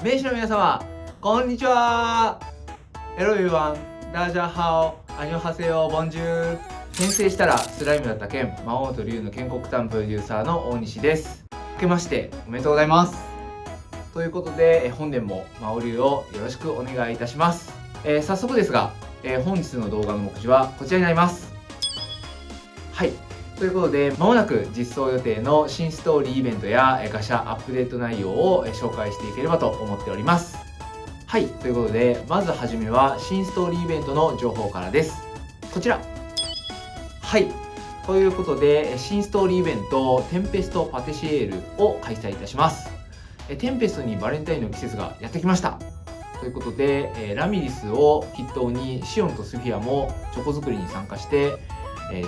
名士の皆様、こんにちは。Hello everyone、ダジャハオ、アニョハセヨ、ボンジュール。転生したらスライムだった件、魔王と竜の建国譚プロデューサーの大西です。明けましておめでとうございます。ということで、本年も魔王竜をよろしくお願いいたします。早速ですが、本日の動画の目次はこちらになります。はい。ということで、まもなく実装予定の新ストーリーイベントやガシャアップデート内容を紹介していければと思っております。はい、ということで、まずはじめは新ストーリーイベントの情報からです。こちら。はい、ということで、新ストーリーイベント、テンペストパティシエールを開催いたします。テンペストにバレンタインの季節がやってきました。ということで、ラミリスを筆頭にシオンとスフィアもチョコ作りに参加して、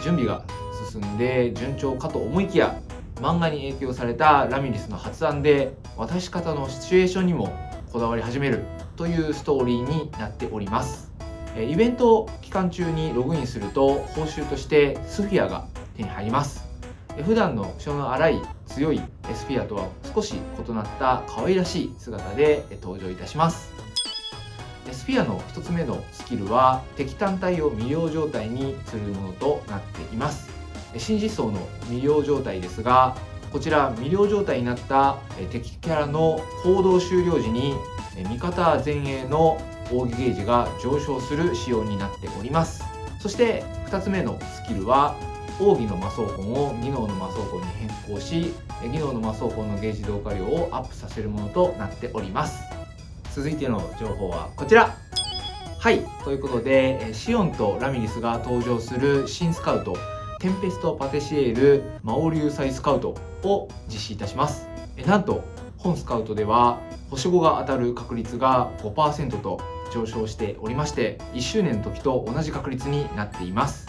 準備が進んで順調かと思いきや、漫画に影響されたラミリスの発案で渡し方のシチュエーションにもこだわり始めるというストーリーになっております。イベント期間中にログインすると報酬としてスフィアが手に入ります。普段の性の荒い強いスフィアとは少し異なった可愛らしい姿で登場いたします。スフィアの1つ目のスキルは敵単体を魅了状態にするものとなっています。新実装の魅了状態ですが、こちら魅了状態になった敵キャラの行動終了時に味方前衛の奥義ゲージが上昇する仕様になっております。そして2つ目のスキルは奥義の魔装魂を技能の魔装魂に変更し、技能の魔装魂のゲージ増加量をアップさせるものとなっております。続いての情報はこちら。はい、ということでシオンとラミリスが登場する新スカウトテンペストパティシエール魔王流祭スカウトを実施いたします。なんと本スカウトでは星5が当たる確率が 5% と上昇しておりまして、1周年の時と同じ確率になっています。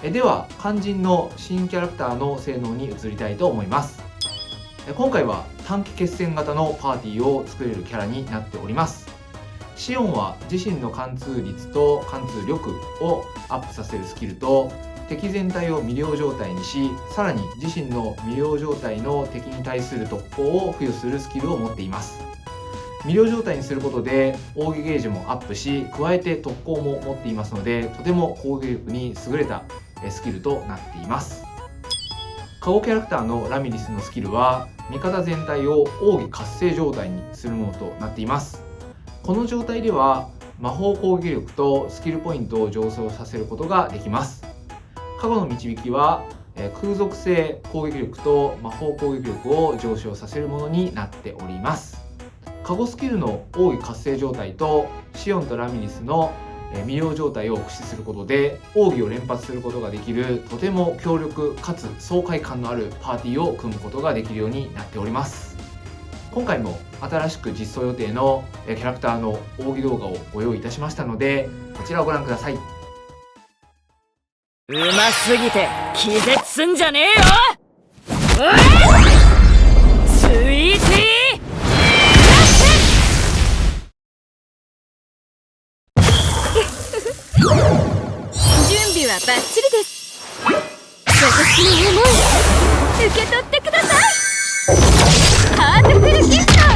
では肝心の新キャラクターの性能に移りたいと思います。今回は短期決戦型のパーティーを作れるキャラになっております。シオンは自身の貫通率と貫通力をアップさせるスキルと敵全体を魅了状態にし、さらに自身の魅了状態の敵に対する特攻を付与するスキルを持っています。魅了状態にすることで奥義ゲージもアップし、加えて特攻も持っていますので、とても攻撃力に優れたスキルとなっています。カゴキャラクターのラミリスのスキルは味方全体を奥義活性状態にするものとなっています。この状態では魔法攻撃力とスキルポイントを上昇させることができます。カゴの導きは空属性攻撃力と魔法攻撃力を上昇させるものになっております。カゴスキルの奥義活性状態とシオンとラミリスの魅了状態を駆使することで奥義を連発することができる、とても強力かつ爽快感のあるパーティーを組むことができるようになっております。今回も新しく実装予定のキャラクターの奥義動画をご用意いたしましたので、こちらをご覧ください。うますぎて気絶すんじゃねえよ。スイーティー準備はバッチリです。私の思い受け取ってください。ハートフルギフト、感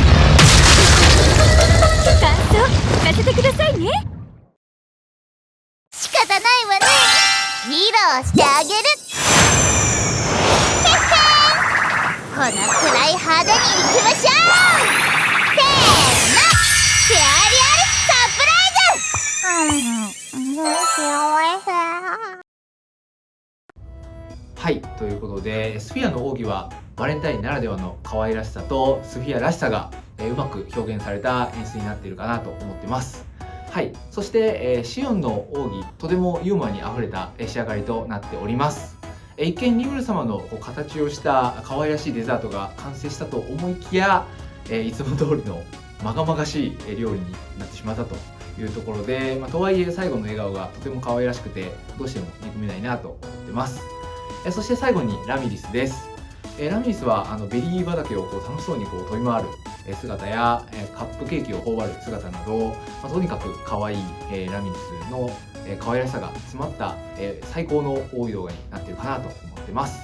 想聞かせてくださいね。仕方ないわね。披露してあげる。へへー、このくらい派手にいきましょう。せーの、フェアリアルサプライズ。はい、ということでスフィアの奥義はバレンタインならではの可愛らしさとスフィアらしさがうまく表現された演出になっているかなと思ってます。はい、そして、シオンの奥義、とてもユーモアにあふれた仕上がりとなっております。一見リムル様の形をした可愛らしいデザートが完成したと思いきや、いつも通りのまがまがしい料理になってしまったというところで、とはいえ最後の笑顔がとても可愛らしくてどうしても憎めないなと思ってます。そして最後にラミリスです。ラミリスはベリー畑を楽しそうに飛び回る姿やカップケーキを頬張る姿など、とにかく可愛いラミリスの可愛らしさが詰まった、最高の奥義動画になっているかなと思ってます。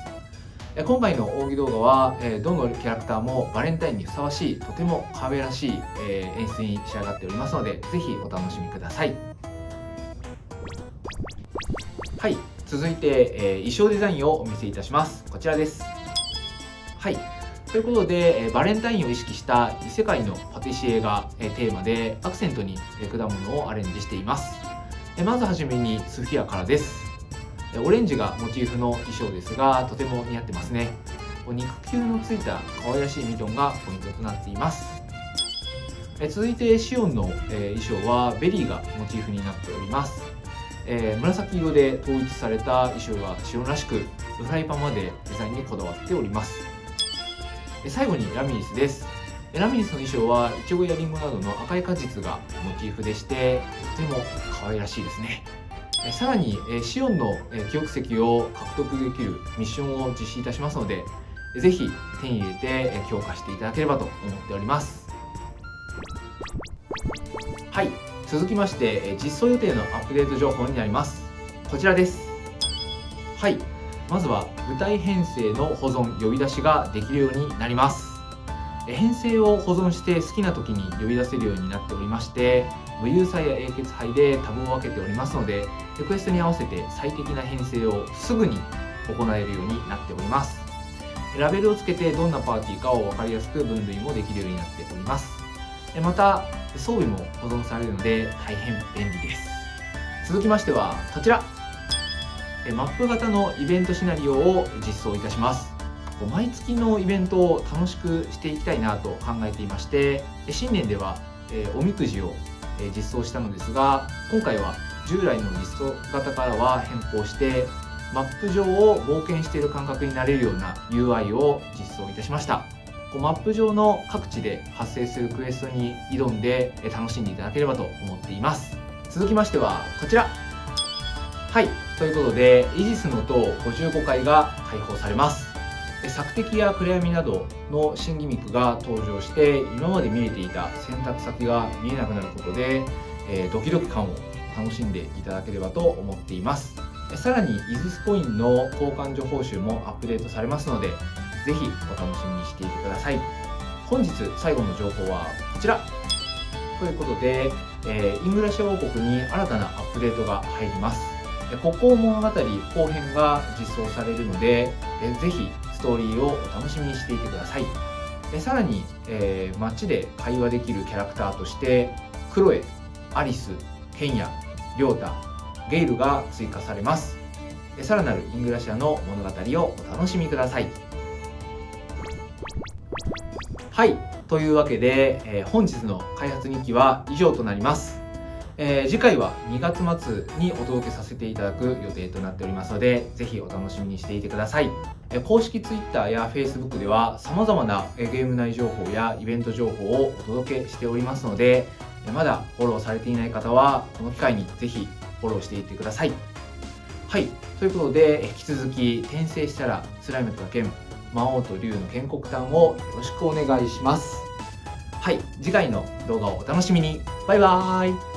今回の奥義動画は、どのキャラクターもバレンタインにふさわしいとても可愛らしい、演出に仕上がっておりますので、ぜひお楽しみください。はい、続いて、衣装デザインをお見せいたします。こちらです。はい、ということで、バレンタインを意識した異世界のパティシエが、テーマでアクセントに、果物をアレンジしています。まずはじめにスフィアからです。オレンジがモチーフの衣装ですが、とても似合ってますね。肉球のついた可愛らしいミトンがポイントとなっています。続いてシオンの、衣装はベリーがモチーフになっております。紫色で統一された衣装がシオンらしく、フライパンまでデザインにこだわっております。最後にラミリスです。ラミリスの衣装はイチゴやリンゴなどの赤い果実がモチーフでして、とても可愛らしいですね。さらにシオンの記憶石を獲得できるミッションを実施いたしますので、ぜひ手に入れて強化していただければと思っております。はい、続きまして実装予定のアップデート情報になります。こちらです。はい、まずは舞台編成の保存呼び出しができるようになります。編成を保存して好きな時に呼び出せるようになっておりまして、武勇祭や英傑杯でタブを分けておりますので、リクエストに合わせて最適な編成をすぐに行えるようになっております。ラベルをつけてどんなパーティーかを分かりやすく分類もできるようになっております。また装備も保存されるので大変便利です。続きましてはこちら、マップ型のイベントシナリオを実装いたします。毎月のイベントを楽しくしていきたいなと考えていまして、新年ではおみくじを実装したのですが、今回は従来の実装型からは変更して、マップ上を冒険している感覚になれるような UI を実装いたしました。マップ上の各地で発生するクエストに挑んで楽しんでいただければと思っています。続きましてはこちら。はい、ということでイージスの塔55階が開放されます。索敵や暗闇などの新ギミックが登場して、今まで見えていた選択先が見えなくなることで、ドキドキ感を楽しんでいただければと思っています。さらにイージスコインの交換所報酬もアップデートされますので、ぜひお楽しみにしていてください。本日最後の情報はこちらということで、イングラシア王国に新たなアップデートが入ります。国交物語後編が実装されるので、ぜひストーリーをお楽しみにしていてください。さらに、街で会話できるキャラクターとしてクロエ、アリス、ケンヤ、リョータ、ゲイルが追加されます。さらなるイングラシアの物語をお楽しみください。はい、というわけで、本日の開発日記は以上となります。次回は2月末にお届けさせていただく予定となっておりますので、ぜひお楽しみにしていてください。公式 Twitter や Facebook では様々なゲーム内情報やイベント情報をお届けしておりますので、まだフォローされていない方はこの機会にぜひフォローしていってください。はい、ということで引き続き転生したらスライムと剣、魔王と竜の建国譚をよろしくお願いします。はい、次回の動画をお楽しみに。バイバーイ。